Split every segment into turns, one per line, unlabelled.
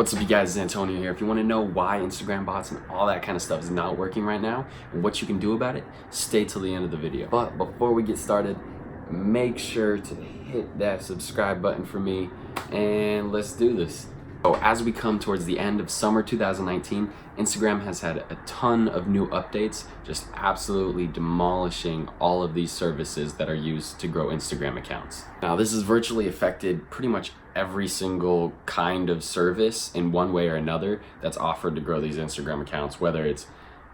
What's up, you guys? It's Antonio here. If you want to know why Instagram bots and all that kind of stuff is not working right now and what you can do about it, stay till the end of the video. But before we get started, make sure to hit that subscribe button for me and let's do this. So as we come towards the end of summer 2019, Instagram has had a ton of new updates, just absolutely demolishing all of these services that are used to grow Instagram accounts. Now, this has virtually affected pretty much every single kind of service in one way or another that's offered to grow these Instagram accounts, whether it's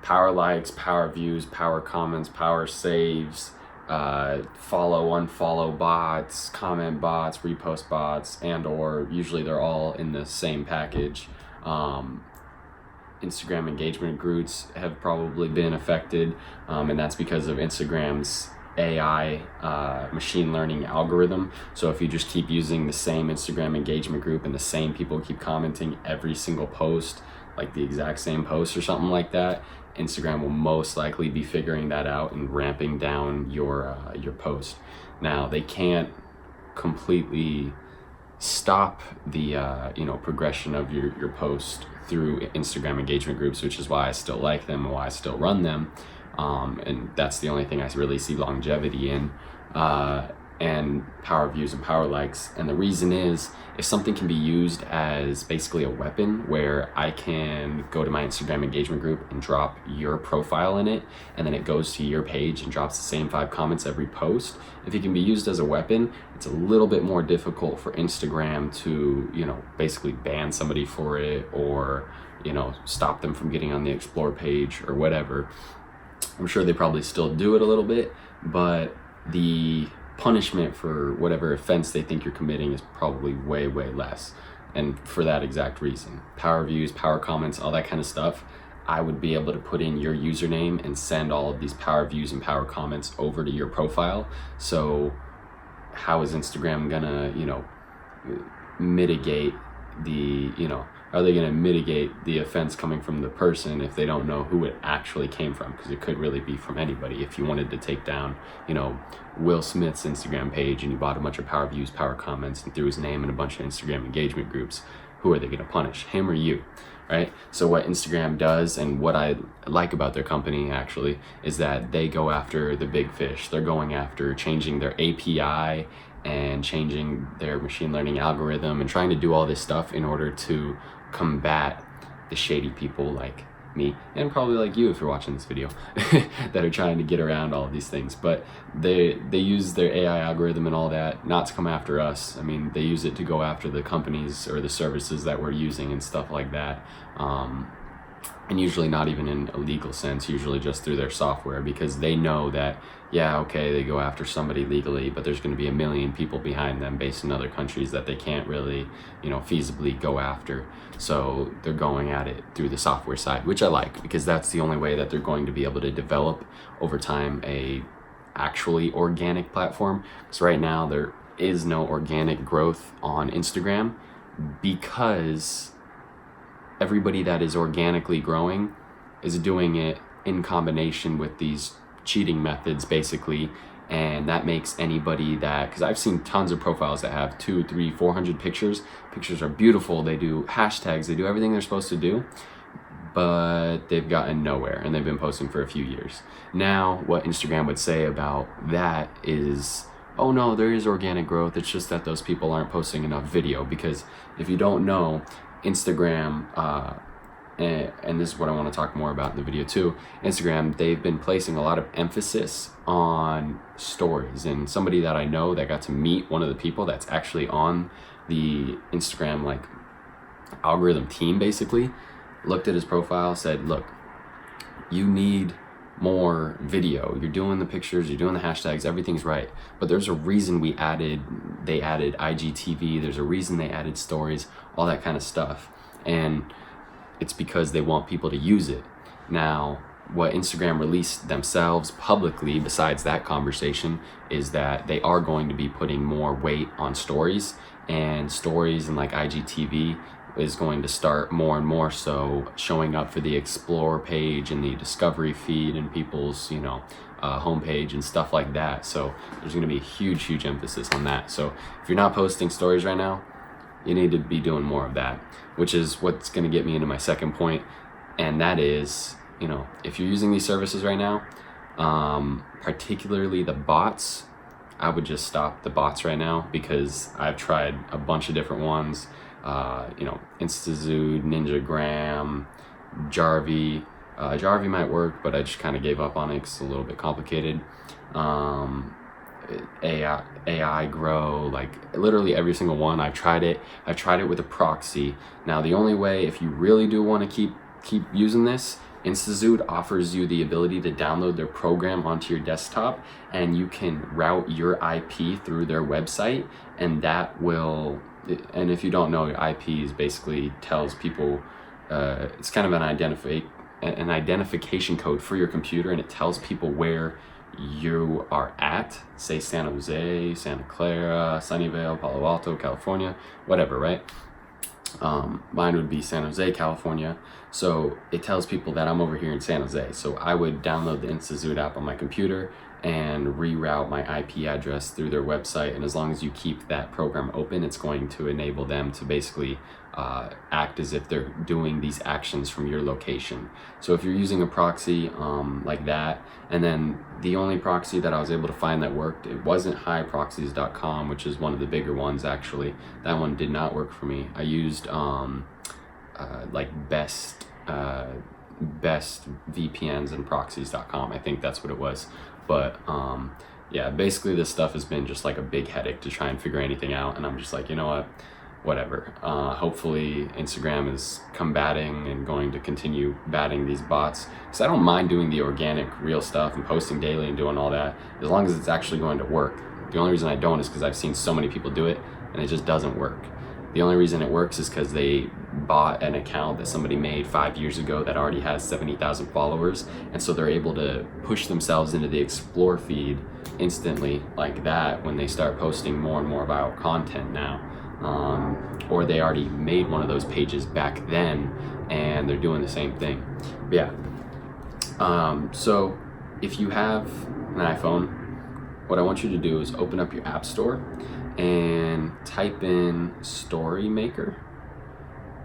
power likes, power views, power comments, power saves, follow, unfollow bots, comment bots, repost bots, and or usually they're all in the same package. Instagram engagement groups have probably been affected, and that's because of Instagram's AI machine learning algorithm. So if you just keep using the same Instagram engagement group and the same people keep commenting every single post, like the exact same post or something like that, Instagram will most likely be figuring that out and ramping down your post. Now, they can't completely stop the progression of your post through Instagram engagement groups, which is why I still like them and why I still run them. And that's the only thing I really see longevity in, and power views and power likes. And the reason is, if something can be used as basically a weapon where I can go to my Instagram engagement group and drop your profile in it, and then it goes to your page and drops the same 5 comments every post, if it can be used as a weapon, it's a little bit more difficult for Instagram to, basically ban somebody for it, or, stop them from getting on the explore page or whatever. I'm sure they probably still do it a little bit, but the punishment for whatever offense they think you're committing is probably way, way less. And for that exact reason, power views, power comments, all that kind of stuff, I would be able to put in your username and send all of these power views and power comments over to your profile. So how is Instagram gonna, mitigate the, are they going to mitigate the offense coming from the person if they don't know who it actually came from? Because it could really be from anybody. If you wanted to take down, Will Smith's Instagram page and you bought a bunch of power views, power comments, and threw his name in a bunch of Instagram engagement groups, who are they going to punish, him or you? Right? So what Instagram does, and what I like about their company actually, is that they go after the big fish. They're going after changing their API and changing their machine learning algorithm and trying to do all this stuff in order to combat the shady people like me, and probably like you if you're watching this video, that are trying to get around all of these things. But they use their AI algorithm and all that not to come after us. I mean, they use it to go after the companies or the services that we're using and stuff like that. And usually not even in a legal sense, usually just through their software, because they know that, yeah, okay, they go after somebody legally, but there's going to be a million people behind them based in other countries that they can't really, feasibly go after. So they're going at it through the software side, which I like, because that's the only way that they're going to be able to develop over time a actually organic platform. Because right now there is no organic growth on Instagram, because everybody that is organically growing is doing it in combination with these cheating methods, basically. And that makes anybody that, because I've seen tons of profiles that have 200, 300, 400 pictures. Pictures are beautiful, they do hashtags, they do everything they're supposed to do, but they've gotten nowhere, and they've been posting for a few years. Now, what Instagram would say about that is, oh no, there is organic growth, it's just that those people aren't posting enough video. Because if you don't know, Instagram, and this is what I want to talk more about in the video too, Instagram, they've been placing a lot of emphasis on stories. And somebody that I know that got to meet one of the people that's actually on the Instagram algorithm team, basically looked at his profile, said, look, you need more video. You're doing the pictures, you're doing the hashtags, everything's right, but there's a reason they added IGTV, there's a reason they added stories, all that kind of stuff, and it's because they want people to use it. Now, what Instagram released themselves publicly, besides that conversation, is that they are going to be putting more weight on stories, and stories and IGTV is going to start more and more so showing up for the explore page and the discovery feed and people's homepage and stuff like that. So there's going to be a huge emphasis on that. So if you're not posting stories right now, You need to be doing more of that, which is what's going to get me into my second point. And that is, if you're using these services right now, particularly the bots, I would just stop the bots right now, because I've tried a bunch of different ones. InstaZood, NinjaGram, Jarvee. Jarvee might work, but I just kind of gave up on it because it's a little bit complicated. AI Grow, like literally every single one. I've tried it with a proxy. Now the only way, if you really do want to keep using this, InstaZood offers you the ability to download their program onto your desktop, and you can route your IP through their website, and that will, and if you don't know, IPs basically tells people, it's kind of an identification code for your computer, and it tells people where you are at, say San Jose, Santa Clara, Sunnyvale, Palo Alto, California, whatever, right? Mine would be San Jose, California. So it tells people that I'm over here in San Jose. So I would download the InstaZood app on my computer and reroute my IP address through their website. And as long as you keep that program open, it's going to enable them to basically act as if they're doing these actions from your location. So if you're using a proxy like that, and then the only proxy that I was able to find that worked, it wasn't highproxies.com, which is one of the bigger ones actually. That one did not work for me. I used like best VPNs and proxies.com. I think that's what it was. But yeah, basically this stuff has been just like a big headache to try and figure anything out, and I'm just like, you know what, whatever. Hopefully Instagram is combating and going to continue batting these bots, because I don't mind doing the organic real stuff and posting daily and doing all that, as long as it's actually going to work. The only reason I don't is because I've seen so many people do it and it just doesn't work. The only reason it works is because they bought an account that somebody made 5 years ago that already has 70,000 followers, and so they're able to push themselves into the explore feed instantly like that when they start posting more and more viral content now. Or they already made one of those pages back then and they're doing the same thing. But yeah. So if you have an iPhone, what I want you to do is open up your app store and type in Story Maker.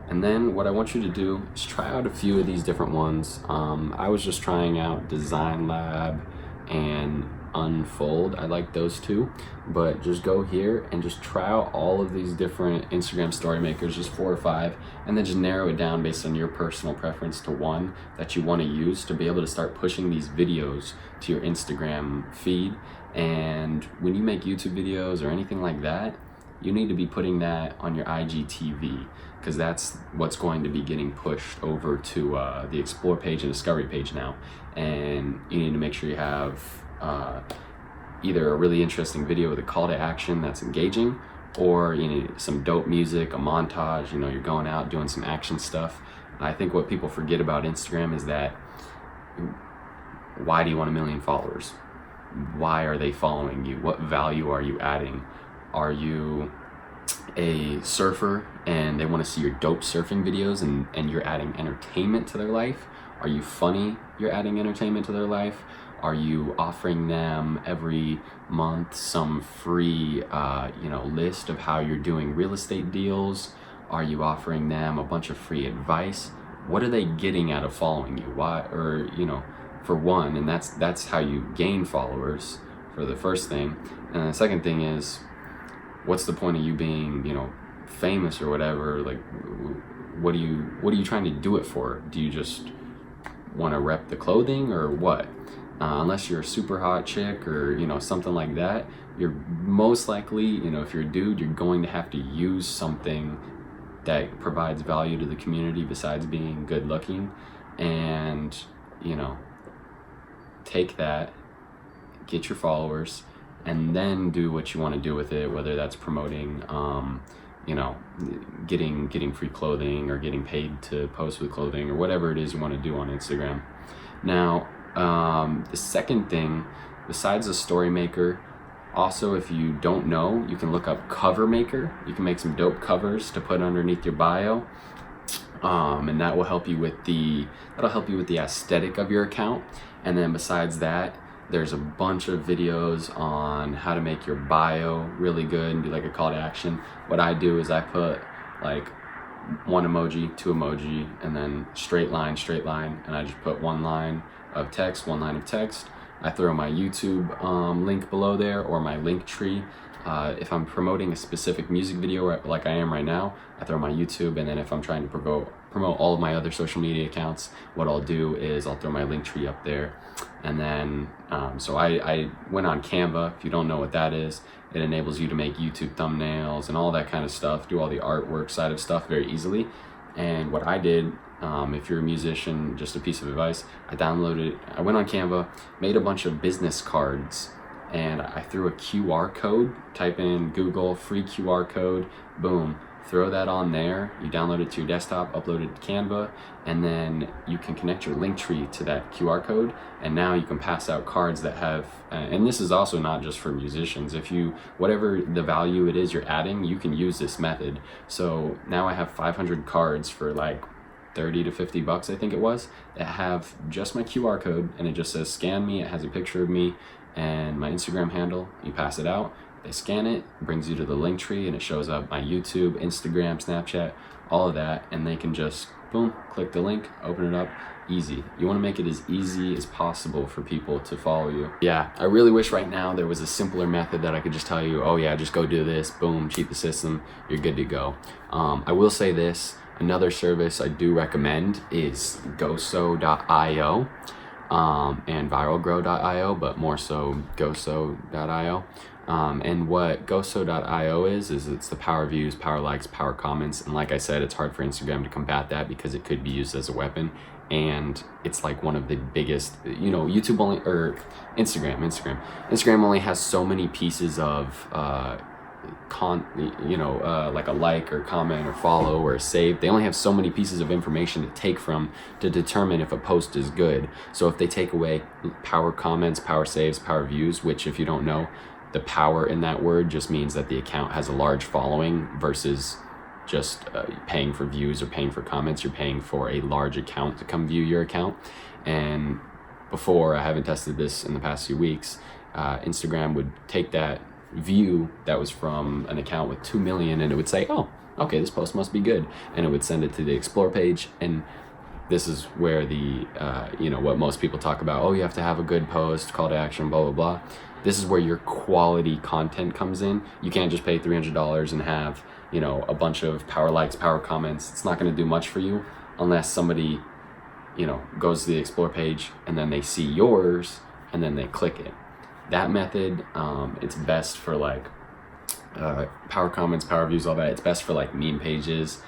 And then what I want you to do is try out a few of these different ones. I was just trying out Design Lab and Unfold. I like those two, but just go here and just try out all of these different Instagram story makers, just 4 or 5, and then just narrow it down based on your personal preference to one that you want to use to be able to start pushing these videos to your Instagram feed. And when you make YouTube videos or anything like that, you need to be putting that on your IGTV, because that's what's going to be getting pushed over to the Explore page and Discovery page now. And you need to make sure you have either a really interesting video with a call to action that's engaging, or you need some dope music, a montage, you're going out doing some action stuff. I think what people forget about Instagram is that, why do you want 1 million followers? Why are they following you? What value are you adding? Are you a surfer and they want to see your dope surfing videos and you're adding entertainment to their life? Are you funny? You're adding entertainment to their life? Are you offering them every month some free list of how you're doing real estate deals? Are you offering them a bunch of free advice? What are they getting out of following you? Why? Or for one, and that's how you gain followers, for the first thing. And the second thing is, what's the point of you being famous or whatever? Like, what are you trying to do it for? Do you just want to rep the clothing or what? Unless you're a super hot chick or something like that, you're most likely, if you're a dude, you're going to have to use something that provides value to the community besides being good looking. And take that, get your followers, and then do what you want to do with it, whether that's promoting getting free clothing or getting paid to post with clothing or whatever it is you want to do on Instagram. Now, the second thing, besides the Story Maker, also, if you don't know, you can look up Cover Maker. You can make some dope covers to put underneath your bio, and that will help you with the aesthetic of your account. And then besides that, there's a bunch of videos on how to make your bio really good and do like a call to action. What I do is I put like one emoji, two emoji, and then straight line, and I just put one line of text, one line of text. I throw my YouTube link below there, or my link tree. If I'm promoting a specific music video like I am right now, I throw my YouTube, and then if I'm trying to promote all of my other social media accounts, what I'll do is I'll throw my link tree up there. And then so I went on Canva. If you don't know what that is, it enables you to make YouTube thumbnails and all that kind of stuff, do all the artwork side of stuff very easily. And what I did, if you're a musician, just a piece of advice, I went on Canva, made a bunch of business cards, and I threw a QR code, type in Google free QR code, boom, throw that on there. You download it to your desktop, upload it to Canva, and then you can connect your link tree to that QR code, and now you can pass out cards that have, and this is also not just for musicians, whatever the value it is you're adding, you can use this method. So now I have 500 cards for like 30 to 50 bucks, I think it was, that have just my QR code, and it just says scan me. It has a picture of me and my Instagram handle. You pass it out, they scan it, brings you to the link tree, and it shows up my YouTube, Instagram, Snapchat, all of that, and they can just boom, click the link, open it up. Easy. You want to make it as easy as possible for people to follow you. Yeah, I really wish right now there was a simpler method that I could just tell you, oh yeah, just go do this, boom, cheat the system, you're good to go. I will say this, another service I do recommend is goso.io and viralgrow.io, but more so goso.io. And what goso.io is it's the power views, power likes, power comments. And like I said, it's hard for Instagram to combat that because it could be used as a weapon. And it's like one of the biggest, YouTube only, or Instagram only has so many pieces of, like a like or comment or follow or save. They only have so many pieces of information to take from to determine if a post is good. So if they take away power comments, power saves, power views, which if you don't know, the power in that word just means that the account has a large following versus just paying for views or paying for comments. You're paying for a large account to come view your account. And before, I haven't tested this in the past few weeks, Instagram would take that view that was from an account with 2 million, and it would say, oh, okay, this post must be good, and it would send it to the explore page. And this is where the what most people talk about, oh, you have to have a good post, call to action, blah blah blah. This is where your quality content comes in. You can't just pay $300 and have a bunch of power likes, power comments. It's not going to do much for you unless somebody goes to the explore page and then they see yours and then they click it. That method, it's best for like power comments, power views, all that. It's best for like meme pages,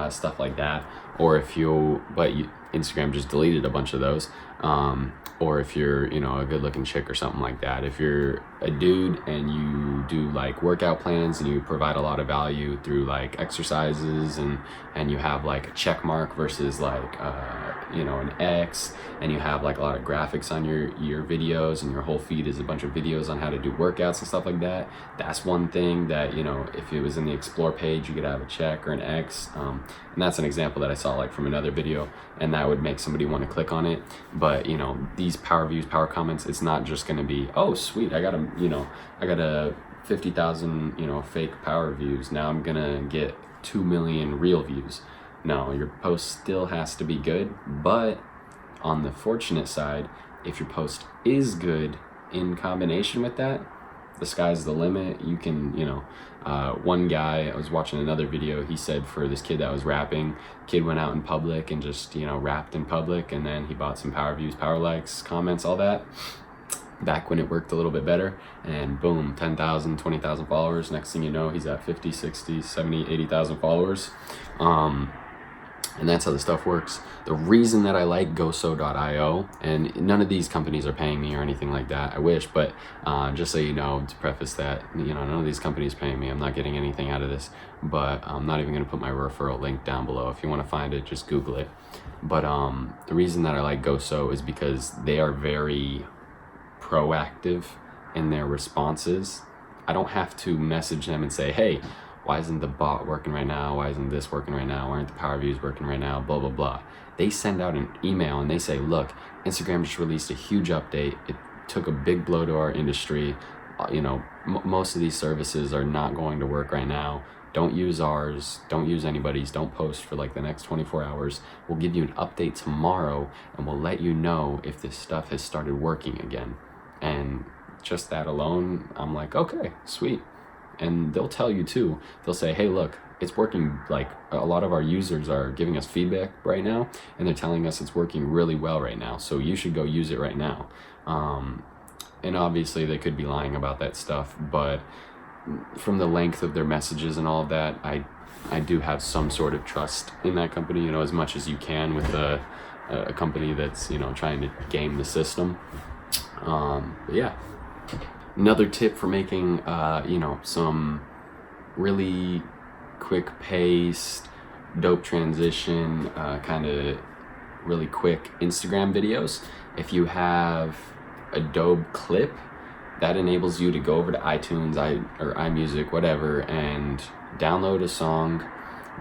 stuff like that. Or Instagram just deleted a bunch of those. Or if you're, a good looking chick or something like that. If you're a dude and you do like workout plans and you provide a lot of value through like exercises and you have like a check mark versus like, an X, and you have like a lot of graphics on your videos, and your whole feed is a bunch of videos on how to do workouts and stuff like that. That's one thing that, if it was in the explore page, you could have a check or an X. And that's an example that I saw like from another video, and that would make somebody want to click on it. But, these power views, power comments, it's not just going to be, oh, sweet, I got a 50,000, fake power views. Now I'm going to get 2 million real views. No, your post still has to be good, but on the fortunate side, if your post is good in combination with that, the sky's the limit. You can, one guy, I was watching another video, he said for this kid that was rapping, kid went out in public and just, rapped in public, and then he bought some power views, power likes, comments, all that, back when it worked a little bit better, and boom, 10,000, 20,000 followers. Next thing you know, he's at 50, 60, 70, 80,000 followers. And that's how the stuff works. The reason that I like goso.io, and none of these companies are paying me or anything like that, I wish, but just so you know, to preface that, none of these companies paying me. I'm not getting anything out of this, but I'm not even going to put my referral link down below. If you want to find it, just Google it. But the reason that I like Goso is because they are very proactive in their responses. I don't have to message them and say, hey, why isn't the bot working right now? Why isn't this working right now? Why aren't the power views working right now? Blah, blah, blah. They send out an email and they say, look, Instagram just released a huge update. It took a big blow to our industry. Most of these services are not going to work right now. Don't use ours, don't use anybody's, don't post for like the next 24 hours. We'll give you an update tomorrow and we'll let you know if this stuff has started working again. And just that alone, I'm like, okay, sweet. And they'll tell you too, they'll say, hey, look, it's working. Like, a lot of our users are giving us feedback right now, and they're telling us it's working really well right now, so you should go use it right now. And obviously they could be lying about that stuff, but from the length of their messages and all of that, I do have some sort of trust in that company, you know, as much as you can with a company that's, you know, trying to game the system. But yeah, another tip for making, you know, some really quick paced, dope transition, kind of really quick Instagram videos. If you have Adobe Clip, that enables you to go over to iTunes or iMusic, whatever, and download a song.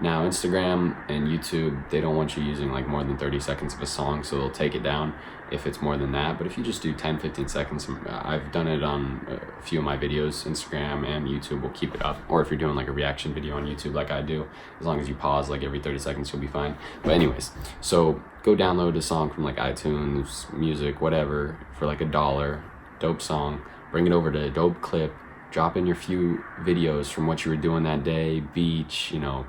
Now, Instagram and YouTube, they don't want you using like more than 30 seconds of a song, so they'll take it down if it's more than that. But if you just do 10-15 seconds, I've done it on a few of my videos. Instagram and YouTube will keep it up. Or if you're doing like a reaction video on YouTube like I do, as long as you pause like every 30 seconds, you'll be fine. But anyways, so go download a song from like iTunes, Music, whatever, for like $1, dope song. Bring it over to Adobe Clip, drop in your few videos from what you were doing that day, beach, you know,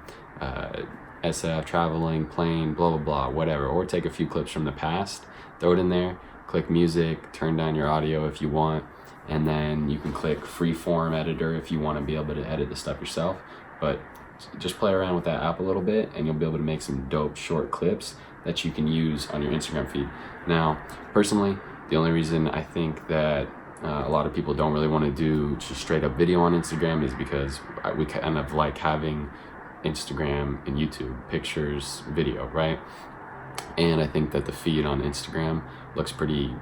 SF, traveling, plane, blah, blah, blah, whatever. Or take a few clips from the past, throw it in there, click music, turn down your audio if you want, and then you can click freeform editor if you want to be able to edit the stuff yourself. But just play around with that app a little bit and you'll be able to make some dope short clips that you can use on your Instagram feed. Now, personally, the only reason I think that a lot of people don't really want to do just straight up video on Instagram is because we kind of like having Instagram and YouTube, pictures, video, right? And I think that the feed on Instagram looks pretty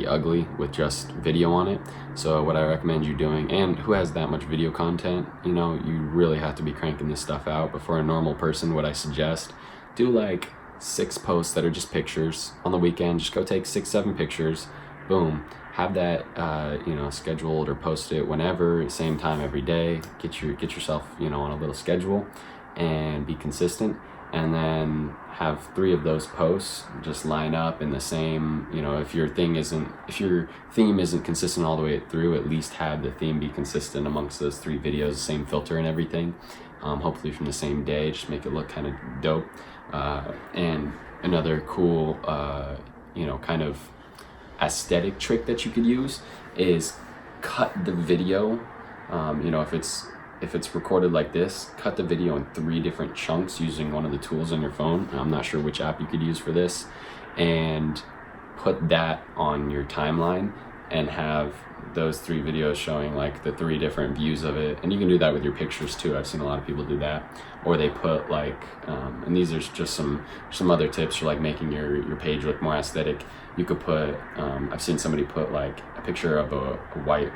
ugly with just video on it. So what I recommend you doing, and who has that much video content, you know, you really have to be cranking this stuff out. But for a normal person, what I suggest, do like 6 posts that are just pictures on the weekend. Just go take 6-7 pictures, boom. Have that, you know, scheduled or post it whenever, same time every day. Get yourself, you know, on a little schedule and be consistent. And then have 3 of those posts just line up in the same, you know, if your theme isn't consistent all the way through, at least have the theme be consistent amongst those 3 videos, same filter and everything. Hopefully from the same day, just make it look kind of dope. And another cool, you know, kind of aesthetic trick that you could use is cut the video. You know, if it's recorded like this, cut the video in 3 different chunks using one of the tools on your phone. I'm not sure which app you could use for this, and put that on your timeline and have those 3 videos showing like the 3 different views of it. And you can do that with your pictures too. I've seen a lot of people do that. Or they put like, and these are just some other tips for like making your page look more aesthetic. You could put, I've seen somebody put like a picture of a white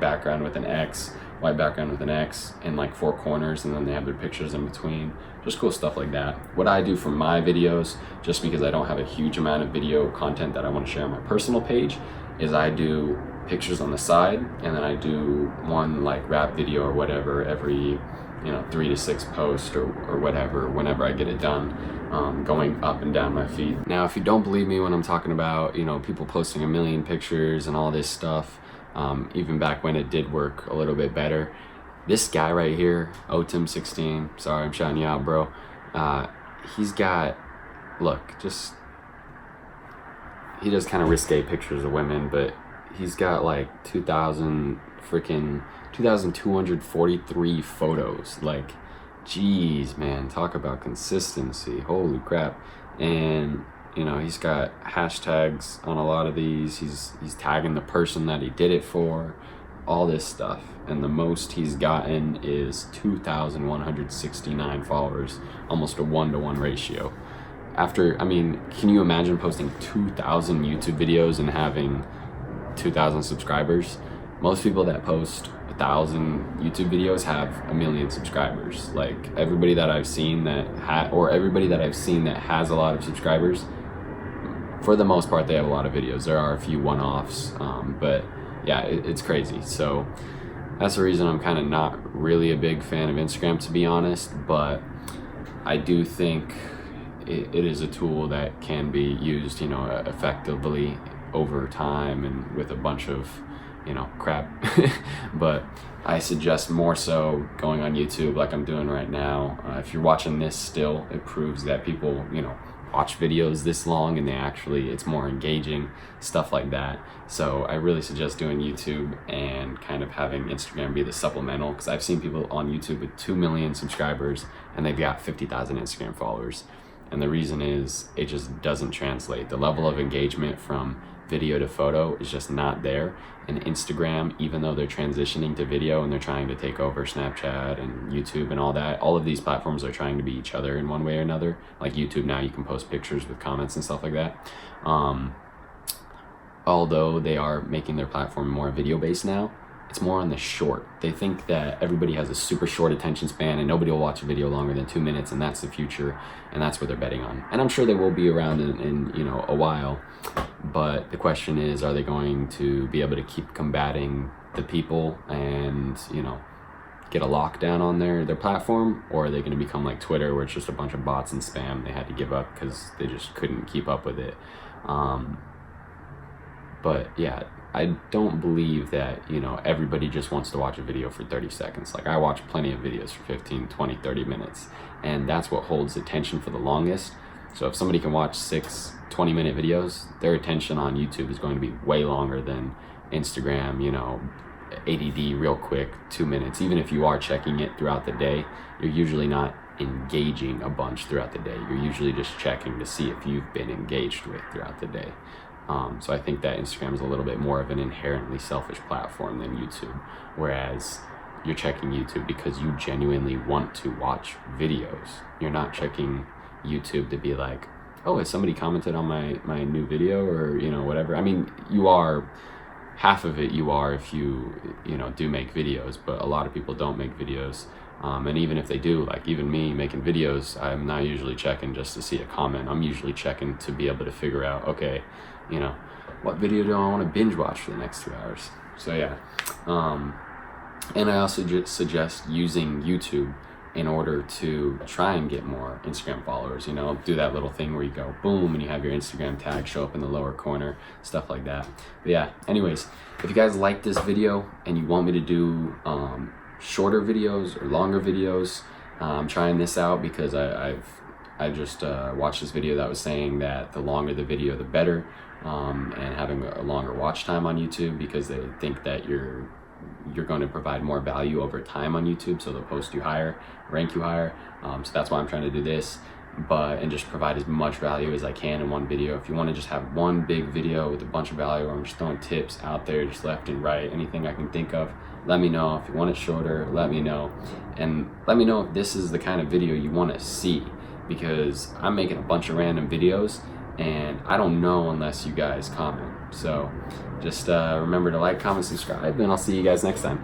background with an X, white background with an X in like 4 corners, and then they have their pictures in between. Just cool stuff like that. What I do for my videos, just because I don't have a huge amount of video content that I want to share on my personal page, is I do pictures on the side, and then I do one like rap video or whatever every, you know, 3 to 6 posts or whatever, whenever I get it done, going up and down my feed. Now, if you don't believe me when I'm talking about, you know, people posting a million pictures and all this stuff, even back when it did work a little bit better, this guy right here, Otim16, sorry, I'm shouting you out, bro. He's got, look, he does kind of risque pictures of women, but he's got like 2,243 photos. Like, geez, man, talk about consistency. Holy crap. And, you know, he's got hashtags on a lot of these. He's tagging the person that he did it for, all this stuff. And the most he's gotten is 2,169 followers, almost a 1-to-1 ratio. I mean, can you imagine posting 2,000 YouTube videos and having 2,000 subscribers? Most people that post 1,000 YouTube videos have 1 million subscribers. Like, everybody that I've seen that has a lot of subscribers, for the most part, they have a lot of videos. There are a few one-offs, but yeah, it's crazy. So that's the reason I'm kind of not really a big fan of Instagram, to be honest, but I do think it is a tool that can be used, you know, effectively over time and with a bunch of, you know, crap. But I suggest more so going on YouTube like I'm doing right now. If you're watching this still, it proves that people, you know, watch videos this long and it's more engaging, stuff like that. So I really suggest doing YouTube and kind of having Instagram be the supplemental, because I've seen people on YouTube with 2 million subscribers and they've got 50,000 Instagram followers. And the reason is it just doesn't translate. The level of engagement from video to photo is just not there. And Instagram, even though they're transitioning to video and they're trying to take over Snapchat and YouTube and all that, all of these platforms are trying to be each other in one way or another. Like YouTube now, you can post pictures with comments and stuff like that. Although they are making their platform more video based now, it's more on the short. They think that everybody has a super short attention span and nobody will watch a video longer than 2 minutes, and that's the future, and that's what they're betting on. And I'm sure they will be around in you know, a while, but the question is, are they going to be able to keep combating the people and, you know, get a lockdown on their platform, or are they going to become like Twitter, where it's just a bunch of bots and spam? They had to give up because they just couldn't keep up with it. But yeah, I don't believe that, you know, everybody just wants to watch a video for 30 seconds. Like, I watch plenty of videos for 15, 20, 30 minutes, and that's what holds attention for the longest. So if somebody can watch 6 20-minute videos, their attention on YouTube is going to be way longer than Instagram, you know, ADD, real quick, 2 minutes. Even if you are checking it throughout the day, you're usually not engaging a bunch throughout the day. You're usually just checking to see if you've been engaged with throughout the day. So I think that Instagram is a little bit more of an inherently selfish platform than YouTube, whereas you're checking YouTube because you genuinely want to watch videos. You're not checking YouTube to be like, oh, has somebody commented on my new video, or, you know, whatever. I mean, you are, half of it you are if you know, do make videos, but a lot of people don't make videos. And even if they do, like even me making videos, I'm not usually checking just to see a comment. I'm usually checking to be able to figure out, okay, you know, what video do I want to binge watch for the next 2 hours? So yeah. And I also just suggest using YouTube in order to try and get more Instagram followers. You know, do that little thing where you go boom and you have your Instagram tag show up in the lower corner, stuff like that. But yeah, anyways, if you guys like this video and you want me to do shorter videos or longer videos, I'm trying this out because I just watched this video that was saying that the longer the video, the better, and having a longer watch time on YouTube, because they think that you're going to provide more value over time on YouTube, so they'll post you higher, rank you higher. So that's why I'm trying to do this, and just provide as much value as I can in one video. If you want to just have one big video with a bunch of value, where I'm just throwing tips out there, just left and right, anything I can think of, let me know. If you want it shorter, let me know. And let me know if this is the kind of video you want to see, because I'm making a bunch of random videos and I don't know unless you guys comment. So just remember to like, comment, subscribe, and I'll see you guys next time.